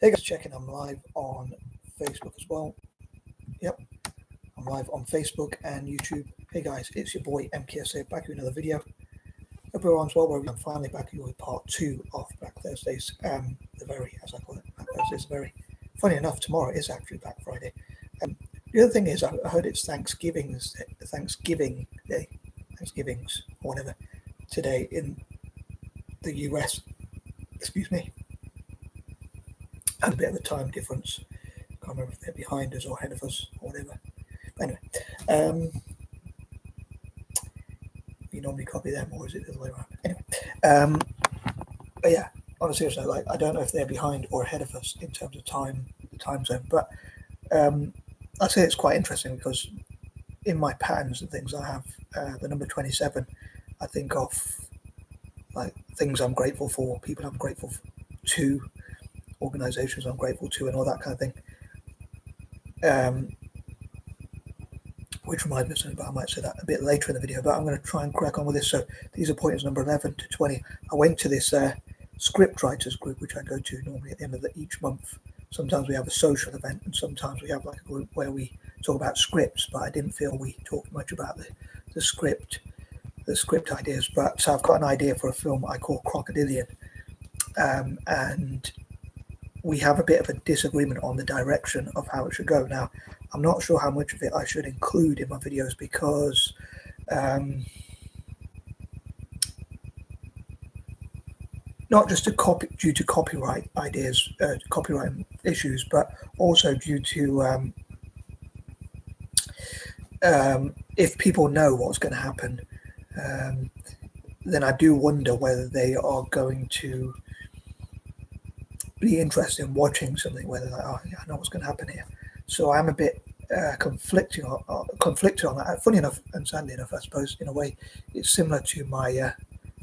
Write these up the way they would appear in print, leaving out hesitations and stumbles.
Hey guys, checking. I'm live on Facebook as well. Yep, I'm live on Facebook and YouTube. Hey guys, it's your boy M.K.S here, back with another video. Hope everyone's well. I'm finally back with part 2 of Black Thursdays. As I call it, Black Thursdays. Funny enough, tomorrow is actually Black Friday. The other thing is, I heard it's Thanksgiving Day, Thanksgivings or whatever, today in the US. Excuse me. And a bit of a time difference. Can't remember if they're behind us or ahead of us or whatever. But anyway, we normally copy them, or is it the other way around? Anyway, but yeah, on a serious note, like I don't know if they're behind or ahead of us in terms of time, the time zone. But I'd say it's quite interesting because in my patterns and things, I have the number 27. I think of like things I'm grateful for, people I'm grateful to, organizations I'm grateful to, and all that kind of thing. Which reminds me of something, but I might say that a bit later in the video. But I'm going to try and crack on with this. So these are pointers number 11 to 20. I went to this script writers group, which I go to normally at the end of each month. Sometimes we have a social event, and sometimes we have like a group where we talk about scripts. But I didn't feel we talked much about the script ideas. But so I've got an idea for a film I call Crocodilian, and we have a bit of a disagreement on the direction of how it should go. Now, I'm not sure how much of it I should include in my videos because not just due to copyright ideas, copyright issues, but also due to if people know what's going to happen, then I do wonder whether they are going to be interested in watching something, whether like, oh yeah, I know what's going to happen here. So I'm a bit conflicted on that. Funny enough, and sadly enough, I suppose in a way it's similar to my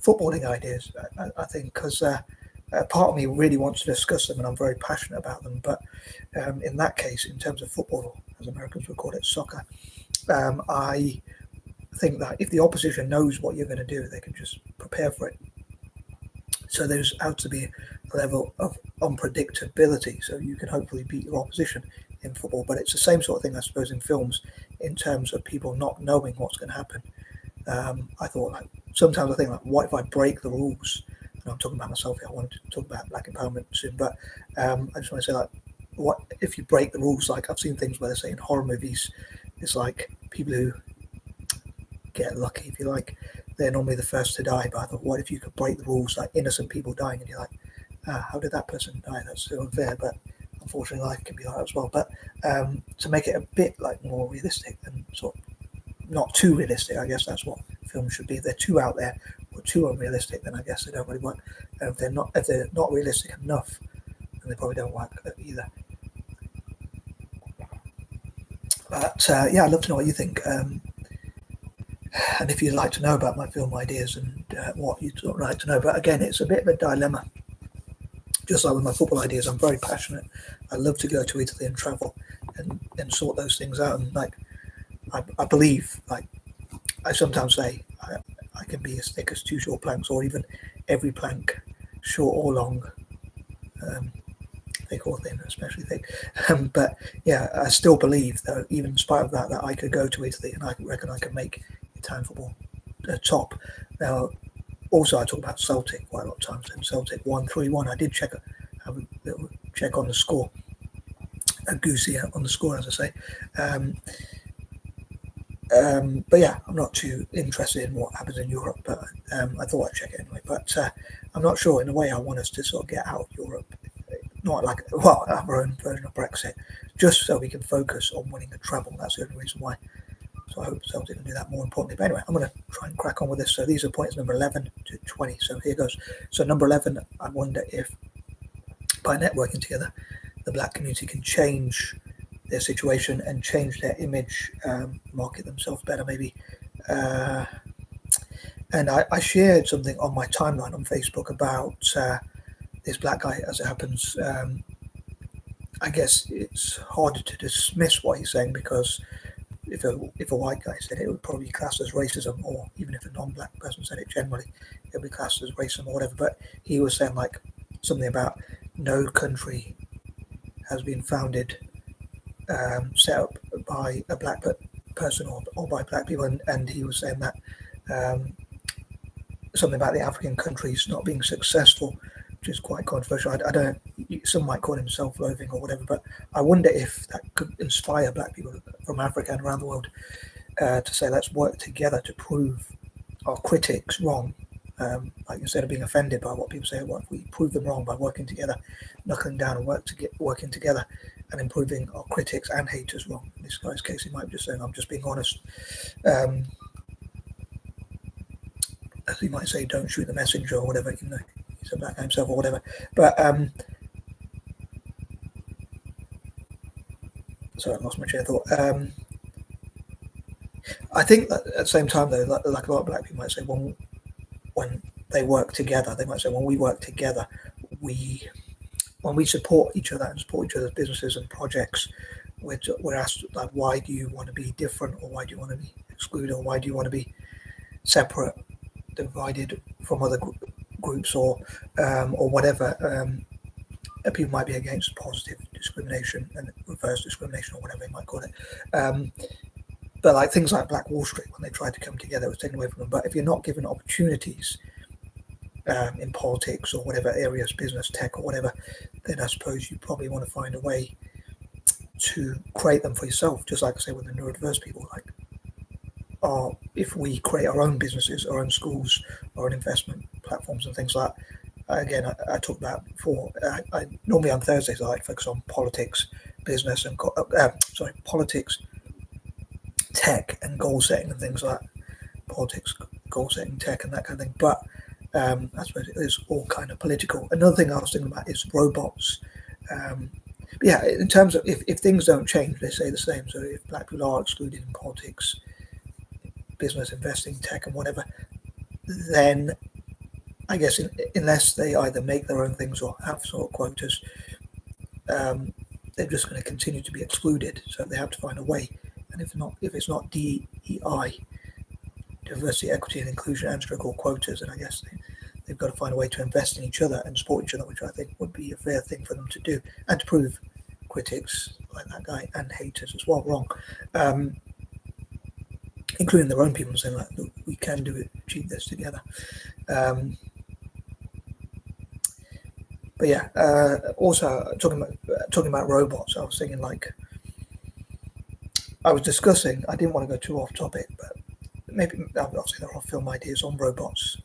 footballing ideas. I think because part of me really wants to discuss them, and I'm very passionate about them. But in that case, in terms of football, as Americans would call it, soccer, I think that if the opposition knows what you're going to do, they can just prepare for it. So there's out to be a level of unpredictability, so you can hopefully beat your opposition in football. But it's the same sort of thing, I suppose, in films, in terms of people not knowing what's going to happen. I thought, like, sometimes I think, like, what if I break the rules? And I'm talking about myself here. I wanted to talk about black empowerment soon, but I just want to say, like, what if you break the rules? Like, I've seen things where they say in horror movies, it's like people who get lucky, if you like, they're normally the first to die. But I thought, what if you could break the rules, like innocent people dying, and you're like, how did that person die? That's so unfair. But unfortunately, life can be like that as well. But to make it a bit like more realistic and sort of not too realistic, I guess that's what films should be. If they're too out there or too unrealistic, then I guess they don't really work. And if they're not realistic enough, then they probably don't work either. But yeah, I'd love to know what you think. And if you'd like to know about my film ideas and what you'd like to know. But again, it's a bit of a dilemma. Just like with my football ideas, I'm very passionate. I love to go to Italy and travel and sort those things out. And like, I believe, like I sometimes say, I can be as thick as 2 short planks, or even every plank, short or long, thick or thin, especially thick. But yeah, I still believe, though, even in spite of that, that I could go to Italy and I reckon I could make Italian football top. Now, also I talk about Celtic quite a lot of times, and Celtic won 3-1. I did have a little check on the score, a goosey on the score, as I say. But yeah, I'm not too interested in what happens in Europe, but I thought I'd check it anyway. But I'm not sure. In a way, I want us to sort of get out of Europe, not like, well, our own version of Brexit, just so we can focus on winning the treble. That's the only reason why. So I hope Celtic can do that more importantly. But anyway, I'm going to try and crack on with this. So these are points number 11 to 20. So here goes. So number 11, I wonder if by networking together, the black community can change their situation and change their image, market themselves better maybe. And I shared something on my timeline on Facebook about this black guy, as it happens. I guess it's harder to dismiss what he's saying, because if a white guy said it, it would probably be classed as racism, or even if a non-black person said it, generally it would be classed as racism or whatever. But he was saying like something about no country has been founded, set up by a black person or by black people, and he was saying that um, something about the African countries not being successful, which is quite controversial. I don't know, some might call him self-loathing or whatever, but I wonder if that could inspire black people from Africa and around the world to say, let's work together to prove our critics wrong. Like, instead of being offended by what people say, what if we prove them wrong by working together, knuckling down and working together and improving our critics and haters wrong. In this guy's case, he might be just saying, I'm just being honest. As he might say, don't shoot the messenger or whatever, you know, he's a black guy himself or whatever. But sorry, I lost my train of thought. I think that at the same time, though, like a lot of black people might say, when they work together, they might say, when we work together, when we support each other and support each other's businesses and projects, we're asked, like, why do you want to be different, or why do you want to be excluded, or why do you want to be separate, divided from other groups, or whatever. People might be against positive discrimination and reverse discrimination, or whatever they might call it. But like things like Black Wall Street, when they tried to come together, it was taken away from them. But if you're not given opportunities in politics or whatever areas, business, tech, or whatever, then I suppose you probably want to find a way to create them for yourself. Just like I say with the neurodiverse people, like, if we create our own businesses, our own schools, our own investment platforms and things like that. Again, I talked about before. I normally on Thursdays I like to focus on politics, business, and politics, tech, and goal setting and things like that. Politics, goal setting, tech, and that kind of thing. But I suppose it is all kind of political. Another thing I was thinking about is robots. Yeah, in terms of if things don't change, they stay the same. So if black people are excluded in politics, business, investing, tech, and whatever, then I guess unless they either make their own things or have sort of quotas, they're just going to continue to be excluded. So they have to find a way. And if it's not DEI, diversity, equity, and inclusion, and stroke or quotas, then I guess they've got to find a way to invest in each other and support each other, which I think would be a fair thing for them to do, and to prove critics like that guy and haters as well wrong. Including their own people, saying, like, look, we can do it, achieve this together. But yeah, also talking about robots, I was thinking, like, I was discussing, I didn't want to go too off topic, but maybe, obviously there are film ideas on robots.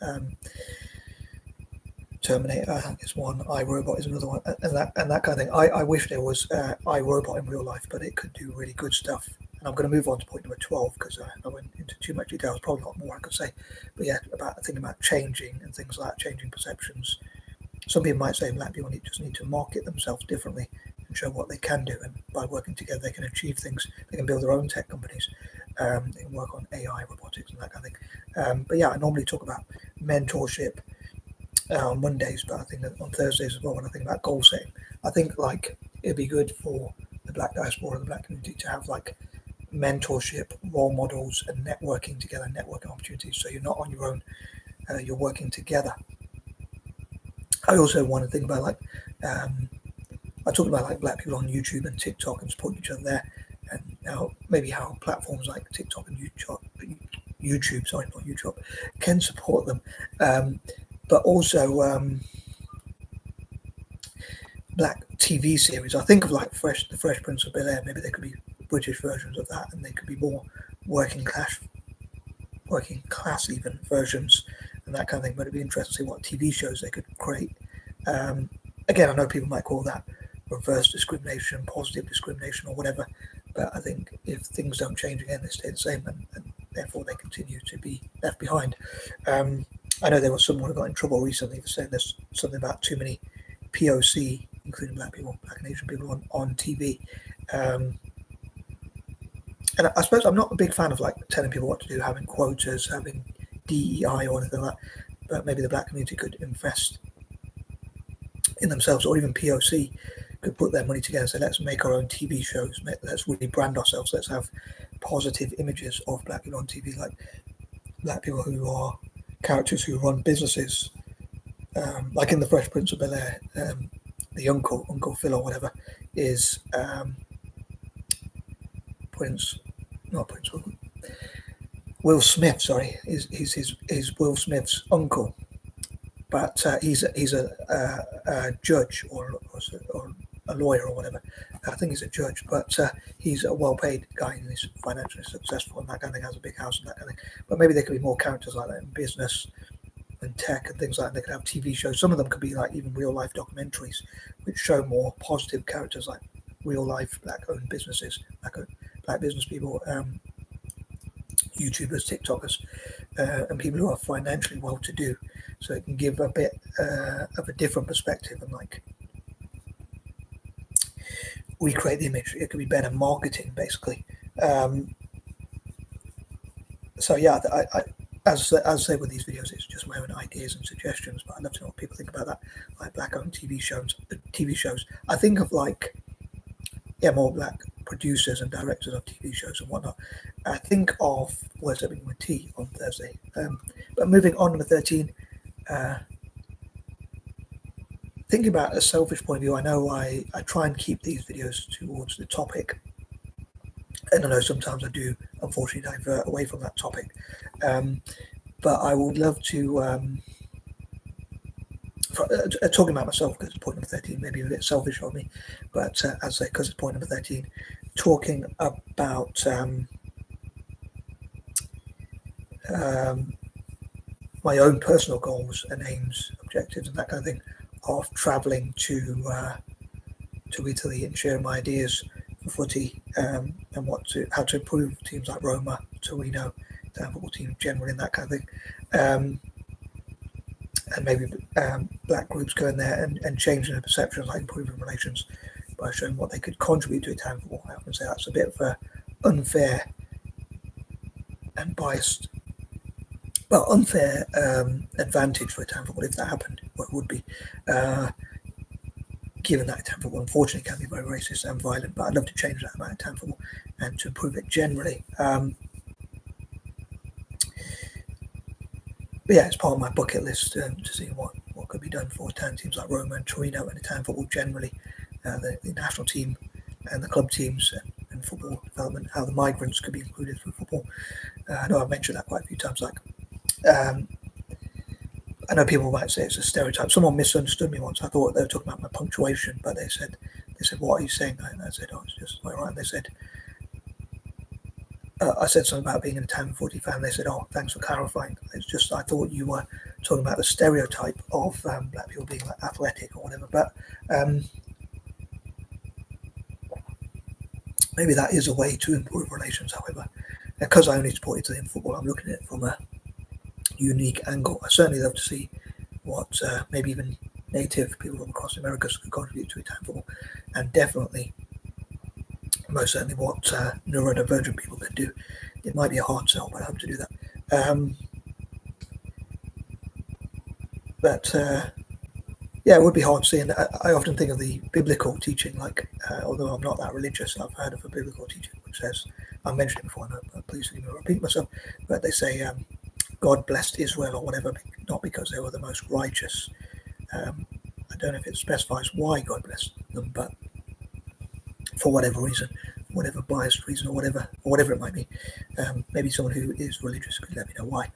Terminator is one, iRobot is another one, and that kind of thing. I wish there was iRobot in real life, but it could do really good stuff. And I'm going to move on to point number 12 because I went into too much detail. There's probably a lot more I could say. But yeah, thinking about changing and things like changing perceptions. Some people might say black people just need to market themselves differently and show what they can do. And by working together, they can achieve things. They can build their own tech companies. They can work on AI, robotics, and that kind of thing. But yeah, I normally talk about mentorship on Mondays, but I think that on Thursdays as well, when I think about goal setting, I think, like, it'd be good for the black diaspora, the black community, to have, like, mentorship, role models, and networking together, networking opportunities. So you're not on your own, you're working together. I also want to think about, like, I talk about, like, black people on YouTube and TikTok and support each other there, and how platforms like TikTok and YouTube, sorry, not YouTube, can support them. But also black TV series. I think of, like, the Fresh Prince of Bel-Air. Maybe there could be British versions of that, and they could be more working class even versions and that kind of thing. But it'd be interesting to see what TV shows they could create. Again, I know people might call that reverse discrimination, positive discrimination, or whatever. But I think if things don't change again, they stay the same, and therefore they continue to be left behind. I know there was someone who got in trouble recently for saying there's something about too many POC, including black people, black and Asian people on TV. And I suppose I'm not a big fan of, like, telling people what to do, having quotas, having DEI or anything like that. But maybe the black community could invest in themselves, or even POC could put their money together and say, let's make our own TV shows, let's really brand ourselves, let's have positive images of black people on TV, like black people who are characters who run businesses, like in the Fresh Prince of Bel-Air. the Uncle Phil or whatever, is Will Smith. Sorry, he's Will Smith's uncle, but he's a judge or a lawyer or whatever. I think he's a judge, but he's a well-paid guy and he's financially successful and that kind of thing, has a big house and that kind of thing. But maybe there could be more characters like that in business and tech and things like that. They could have TV shows. Some of them could be like even real-life documentaries, which show more positive characters like real-life black-owned businesses, black business people, YouTubers, TikTokers, and people who are financially well-to-do. So it can give a bit of a different perspective and like recreate the image. It could be better marketing, basically. So yeah, as I say with these videos, it's just my own ideas and suggestions. But I'd love to know what people think about that. Like black-owned TV shows. I think of like more black producers and directors of TV shows and whatnot. I think of Where's Everything with T on Thursday. But moving on, number 13. Thinking about a selfish point of view, I know I try and keep these videos towards the topic, and I know sometimes I do unfortunately divert away from that topic, but I would love to talking about myself, because point number 13 maybe a bit selfish of me, but as I say, because it's point number 13, talking about my own personal goals and aims, objectives, and that kind of thing, of travelling to Italy and sharing my ideas for footy, and how to improve teams like Roma, Torino, the football team generally, and that kind of thing, and maybe black groups going there and changing the perceptions, like improving relations by showing what they could contribute to Italian football. I often say that's a bit of an unfair and biased, unfair advantage for Italian football if that happened. What it would be, given that Italian football unfortunately can be very racist and violent. But I'd love to change that about Italian football and to improve it generally. But yeah, it's part of my bucket list to see what could be done for Italian teams like Roma and Torino and Italian football generally, the national team and the club teams and football development, how the migrants could be included through football. I know I've mentioned that quite a few times. Like, I know people might say it's a stereotype. Someone misunderstood me once. I thought they were talking about my punctuation, but they said, "What are you saying?" And I said, "Oh, it's just quite right." They said, I said something about being an Italian footy fan. They said, "Oh, thanks for clarifying. It's just I thought you were talking about the stereotype of black people being like athletic or whatever." But maybe that is a way to improve relations. However, because I only support Italian football, I'm looking at it from a unique angle. I certainly love to see what maybe even native people from across the Americas could contribute to Italian football, and definitely, most certainly, what neurodivergent people could do. It might be a hard sell, but I hope to do that. But yeah, it would be hard to see, and I often think of the biblical teaching, like, although I'm not that religious, I've heard of a biblical teaching which says, I mentioned it before, and please forgive me repeat myself, but they say God blessed Israel or whatever, not because they were the most righteous. I don't know if it specifies why God blessed them, but for whatever reason, whatever biased reason or whatever it might be. Maybe someone who is religious could let me know why.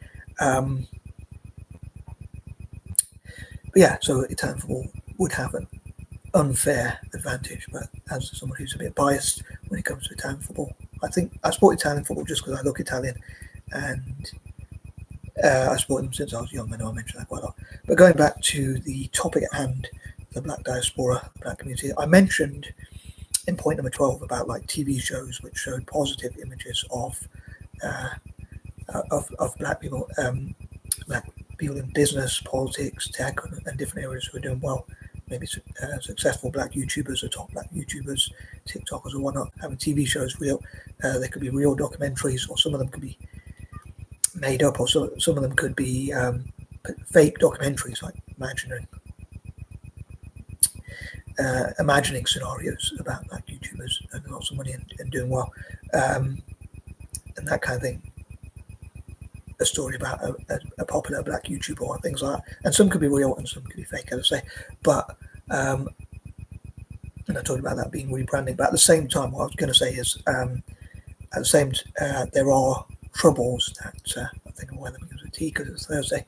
But yeah, so Italian football would have an unfair advantage, but as someone who's a bit biased when it comes to Italian football, I think I support Italian football just because I look Italian, and I supported them since I was young. I know I mentioned that quite a lot. But going back to the topic at hand, the black diaspora, black community, I mentioned in point number 12 about like TV shows which showed positive images of black people, black people in business, politics, tech, and different areas who are doing well. Maybe successful black YouTubers or top black YouTubers, TikTokers or whatnot, having TV shows real. They could be real documentaries, or some of them could be made up, or some of them could be fake documentaries, like imagining scenarios about black YouTubers and lots of money and doing well, and that kind of thing. A story about a popular black YouTuber or things like that, and some could be real and some could be fake, as I say. But and I talked about that being rebranding. But at the same time, what I was going to say is, at the same, there are troubles that I think I'm wearing because of tea because it's Thursday.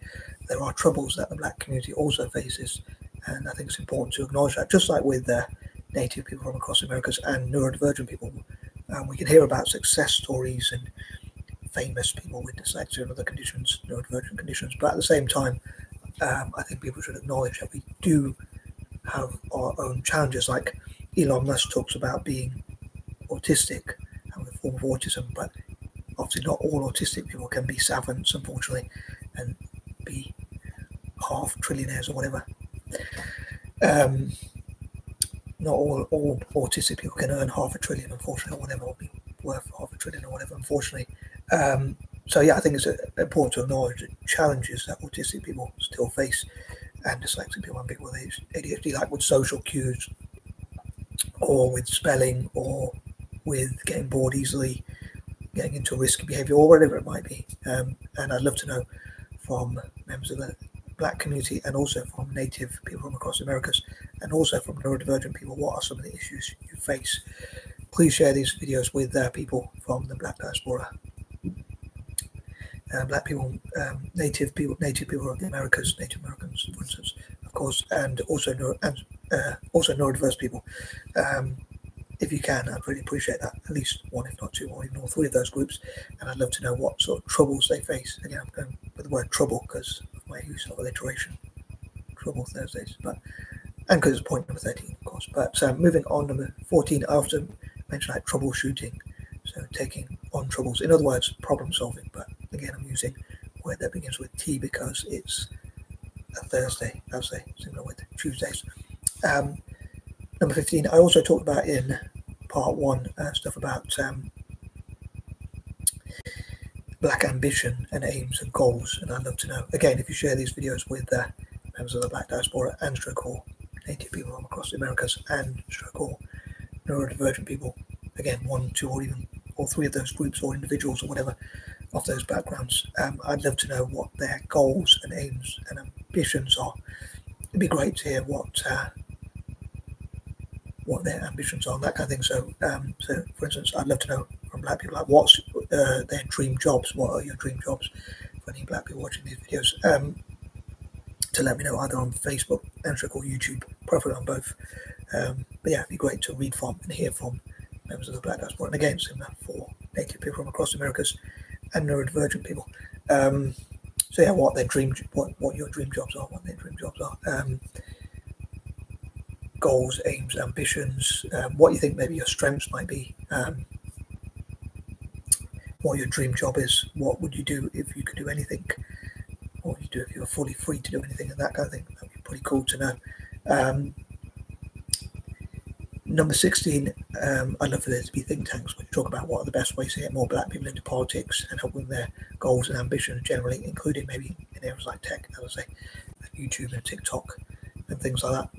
There are troubles that the black community also faces, and I think it's important to acknowledge that. Just like with native people from across the Americas and neurodivergent people, we can hear about success stories and famous people with dyslexia and other conditions, neurodivergent conditions. But at the same time, I think people should acknowledge that we do have our own challenges. Like Elon Musk talks about being autistic, having a form of autism, but obviously not all autistic people can be savants, unfortunately, and be half trillionaires or whatever. Not all autistic people can earn half a trillion, unfortunately, or whatever, or be worth half a trillion or whatever, unfortunately. So yeah, I think it's important to acknowledge the challenges that autistic people still face, and dyslexic people and people with ADHD, like with social cues, or with spelling, or with getting bored easily, getting into risky behaviour, or whatever it might be. And I'd love to know from members of the black community and also from native people from across the Americas and also from neurodivergent people, what are some of the issues you face. Please share these videos with people from the black diaspora, black people, native people of the Americas, Native Americans, for instance, of course, and also neurodiverse people. If you can, I'd really appreciate that. At least one, if not two, or even all three of those groups. And I'd love to know what sort of troubles they face. Again, I'm going with the word trouble because of my use of alliteration. Trouble Thursdays, and because it's point number 13, of course. But moving on, number 14, I often mention like troubleshooting, so taking on troubles. In other words, problem solving. But again, I'm using a word that begins with T because it's a Thursday, I'll say, similar with Tuesdays. Number 15, I also talked about in part one stuff about black ambition and aims and goals, and I'd love to know, again, if you share these videos with members of the black diaspora and or native people from across the Americas and or neurodivergent people, again, one, two, or even all three of those groups or individuals or whatever of those backgrounds, I'd love to know what their goals and aims and ambitions are. It'd be great to hear what their ambitions are, and that kind of thing. So, for instance, I'd love to know from black people, like, what's their dream jobs? What are your dream jobs? For any black people watching these videos, to let me know either on Facebook, Andrick, or YouTube, preferably on both. But yeah, it'd be great to read from and hear from members of the black diaspora, and again, similar for native people from across the Americas and neurodivergent people. So yeah, what your dream jobs are, what their dream jobs are. Goals, aims, ambitions, what you think maybe your strengths might be, what your dream job is, what would you do if you could do anything, what would you do if you were fully free to do anything, and that kind of thing. That'd be pretty cool to know. Number 16, I'd love for there to be think tanks which talk about what are the best ways to get more black people into politics and help with their goals and ambitions generally, including maybe in areas like tech, as I say, like YouTube and TikTok and things like that.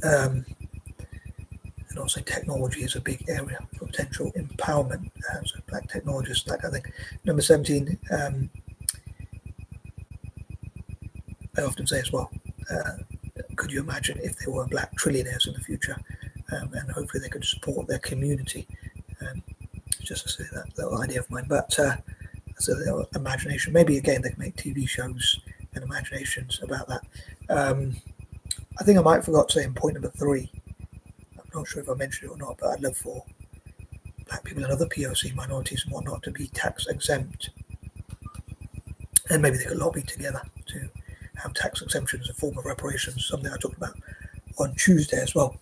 And also technology is a big area for potential empowerment, so black technologists, that kind of thing. Number 17, I often say as well, could you imagine if there were black trillionaires in the future, and hopefully they could support their community. Just to say that little idea of mine, but as a little imagination, maybe again they can make TV shows and imaginations about that. I think I might have forgot to say in point number 3, I'm not sure if I mentioned it or not, but I'd love for black people and other POC minorities and whatnot to be tax exempt, and maybe they could lobby together to have tax exemptions, a form of reparations, something I talked about on Tuesday as well.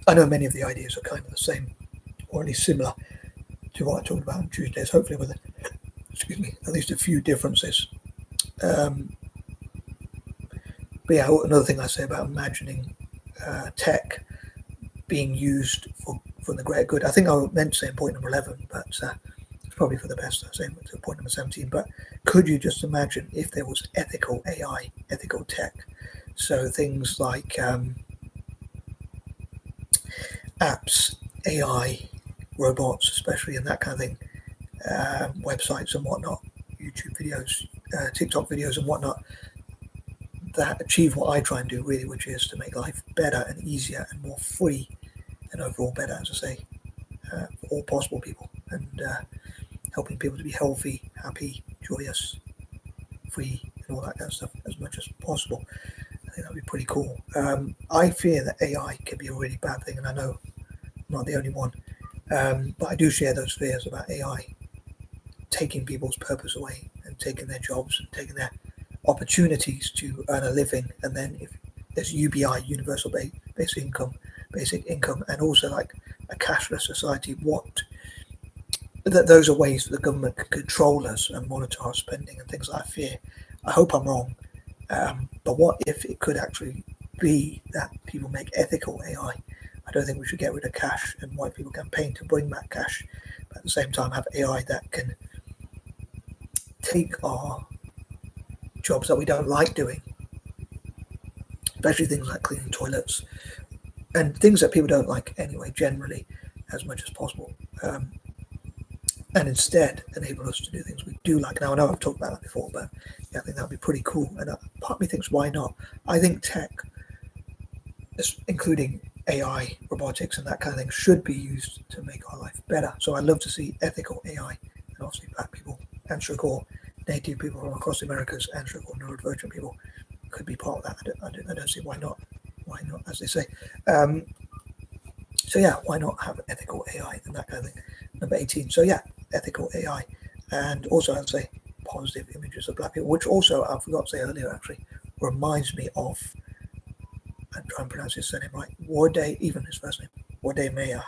I know many of the ideas are kind of the same, or at least similar to what I talked about on Tuesdays, hopefully with at least a few differences. But yeah, another thing I say about imagining tech being used for the greater good. I think I meant to say in point number 11, but it's probably for the best. I say to point number 17. But could you just imagine if there was ethical AI, ethical tech? So things like apps, AI, robots, especially, and that kind of thing, websites and whatnot, YouTube videos, TikTok videos and whatnot, that achieve what I try and do really, which is to make life better and easier and more free and overall better, as I say, for all possible people, and helping people to be healthy, happy, joyous, free, and all that kind of stuff as much as possible. I think that'd be pretty cool. I fear that AI can be a really bad thing, and I know I'm not the only one, but I do share those fears about AI taking people's purpose away and taking their jobs and taking their opportunities to earn a living. And then if there's UBI, universal basic income, and also like a cashless society, those are ways that the government can control us and monitor our spending and things like that. Fear. I hope I'm wrong, but what if it could actually be that people make ethical AI? I don't think we should get rid of cash, and white people campaign to bring back cash, but at the same time have AI that can take our jobs that we don't like doing, especially things like cleaning toilets and things that people don't like anyway, generally, as much as possible, and instead enable us to do things we do like. Now, I know I've talked about that before, but yeah, I think that would be pretty cool. And part of me thinks, why not? I think tech, including AI, robotics, and that kind of thing, should be used to make our life better. So I'd love to see ethical AI, and obviously black people, and Answer native people from across the Americas, and neurodivergent people could be part of that. I don't see why not. Why not, as they say. So yeah, why not have ethical AI and that kind of thing? Number 18. So yeah, ethical AI, and also I'd say positive images of black people, which also I forgot to say earlier actually reminds me of, I'm trying to pronounce his surname right, Wade, even his first name, Wade Meyer,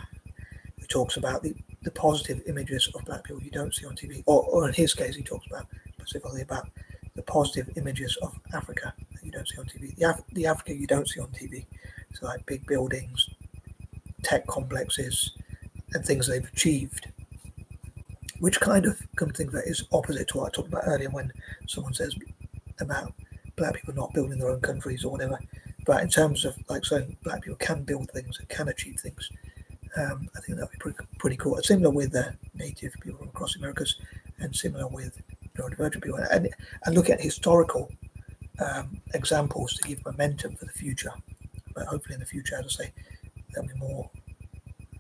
who talks about the positive images of black people you don't see on TV, or in his case he talks about specifically about the positive images of Africa that you don't see on TV, the Africa you don't see on TV, so like big buildings, tech complexes, and things they've achieved, which kind of, come to think of it, is opposite to what I talked about earlier when someone says about black people not building their own countries or whatever. But in terms of like saying black people can build things and can achieve things, I think that would be pretty cool. Similar with native people from across the Americas, and similar with neurodivergent people, and look at historical examples to give momentum for the future. But hopefully in the future, as I say, there'll be more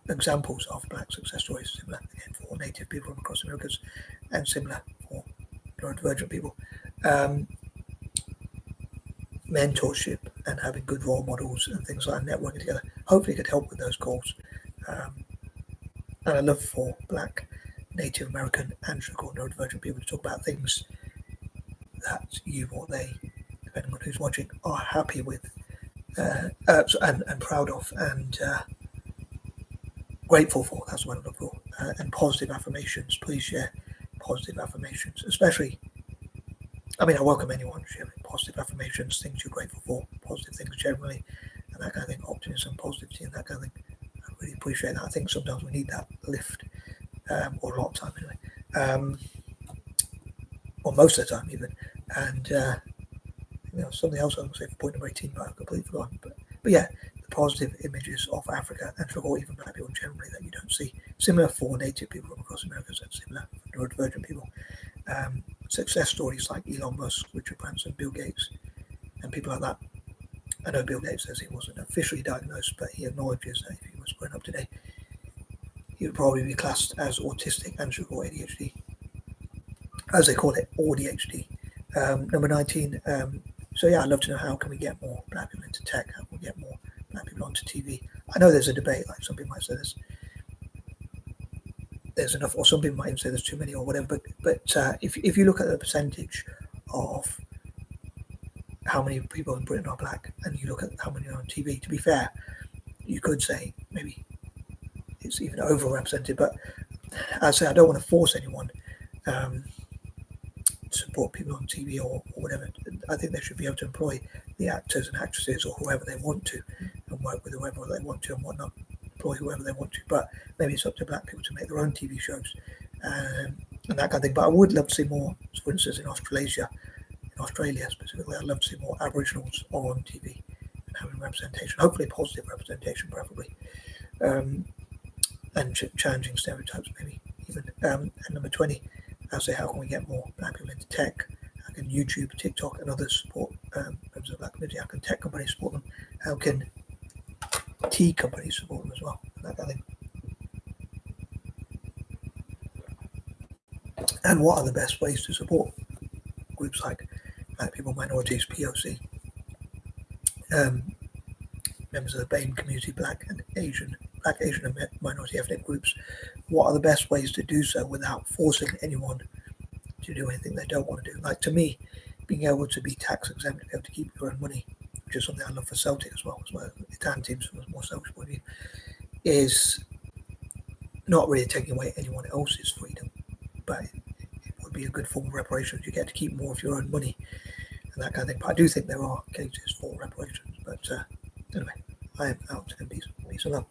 examples of black success stories, similar again for native people from across the Americas, and similar for neurodivergent people. Mentorship and having good role models and things like that, networking together, hopefully could help with those goals. And I love for black, Native American, and neurodivergent people to talk about things that you or they, depending on who's watching, are happy with and proud of, and grateful for. That's what I look for. And positive affirmations. Please share positive affirmations, especially. I mean, I welcome anyone sharing positive affirmations, things you're grateful for, positive things generally, and that kind of thing, optimism, positivity, and that kind of thing. I really appreciate that. I think sometimes we need that lift, or a lot of time anyway, or most of the time even. And something else I was going to say for point number 18, but I've completely forgotten. But yeah, the positive images of Africa and or even black people generally that you don't see. Similar for native people from across America, and similar for neurodivergent people. Success stories like Elon Musk, Richard Branson, Bill Gates, and people like that. I know Bill Gates says he wasn't officially diagnosed, but he acknowledges that if he was growing up today, he would probably be classed as autistic and or ADHD, as they call it, or ADHD. Number 19. So yeah, I'd love to know how can we get more black people into tech, how can we get more black people onto TV. I know there's a debate, like some people might say there's enough, or some people might even say there's too many or whatever, but if you look at the percentage of how many people in Britain are black and you look at how many are on TV, to be fair, you could say maybe it's even overrepresented, but I'd say I don't want to force anyone to support people on TV or whatever. I think they should be able to employ the actors and actresses or whoever they want to and work with whoever they want to and whatnot, employ whoever they want to, but maybe it's up to black people to make their own TV shows and that kind of thing. But I would love to see more, for instance, in Australia specifically, I'd love to see more Aboriginals on TV and having representation, hopefully positive representation preferably, and challenging stereotypes maybe even. And number 20, I'll say how can we get more black people into tech? How can YouTube, TikTok and others support members of the black community? How can tech companies support them? How can tea companies support them as well? That kind of thing. And what are the best ways to support groups like black people, minorities, POC, members of the BAME community, black, Asian and minority ethnic groups? What are the best ways to do so without forcing anyone to do anything they don't want to do? Like, to me, being able to be tax exempt, to be able to keep your own money, which is something I love for Celtic as well, the Italian teams from a more selfish point of view, is not really taking away anyone else's freedom, but it would be a good form of reparations. You get to keep more of your own money and that kind of thing. But I do think there are cases for reparations. But anyway, I am out, and peace and love.